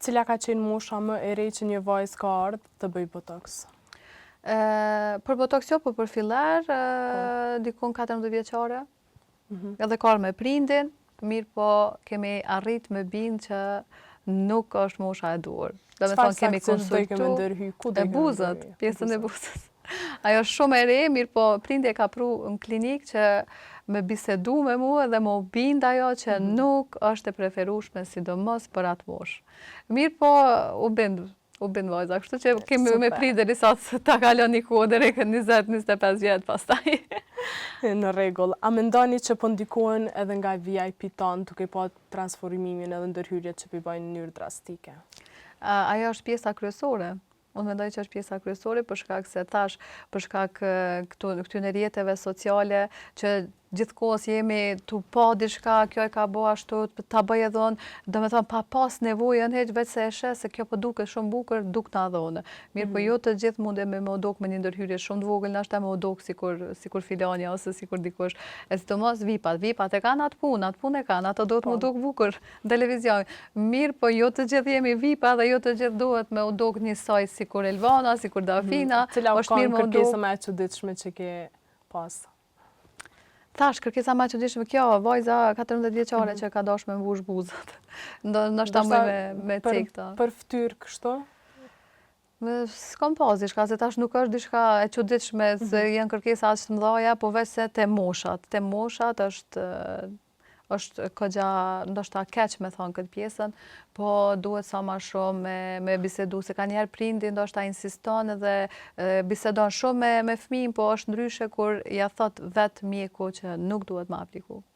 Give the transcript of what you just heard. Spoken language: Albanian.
Cila ka qenë mosha më e re që një vajzë ka ardhur të bëj botoks? Për botoks jo, për filler, dikon 14 vjeçare. Edhe ka me prindin, mirë po kemi arrit me bindë që nuk është mosha e duhur. Do me thonë kemi konsultu e buzët, pjesën e buzët. Ajo është shumë e re, mirë po prindi e ka pru në klinik që me bisedu me mu edhe më bind ajo që nuk është e preferueshme sidomos për atë moshë. Mirë po u bind vajza, kështu që kemi me prit deri sa ta kalon një kohë deri ke 20-25 vjet pastaj. Në rregull. A mendoni që po ndikohen edhe nga VIP tanë duke pa transformimin edhe ndërhyrjet që bëjnë në mënyrë drastike? Ajo është pjesa kryesore. Unë mendoj që është pjesa kryesore për shkak se thash, për shkak këtyre rrjeteve sociale që gjithkohës jemi tu pa diçka, kjo e ka bë ashtu, ta bëj edhe unë, domethënë pa pas nevojën hiç vetë se e sheh se kjo po duket shumë bukur, duk ta dhonë. Mirë, po jo të gjithë mundem me më dok me një ndërhyrje shumë të vogël, nashta më dok sikur filanja ose sikur dikush. E sidomos vipat e kanë atë punë e kanë, ato duhet më dok bukur në televizion. Mirë, po jo të gjithë jemi vipa dhe jo të gjithë duhet me u dok njësoj sikur Elvana, sikur Dafina. Cila është mirë kërkesa më e çuditshme që ke pas? Thash, kërkesa më e çuditshme kjo, vajza 14 vjeçare që ka dashur me mbush buzët. Ndoshta me cekta. Për fytyrë kështu? S'kam pas diçka, se tash nuk është diçka e çuditshme se janë kërkesa aq të mëdha, po veç se te moshat është kogja ndoshta keq me thonë këtë pjesën, po duhet sa më shumë me bisedu, se ka njerë prindi ndoshta insiston edhe bisedon shumë me fëmijën, po është ndryshe kur ja thot vetë mjeku që nuk duhet më apliku.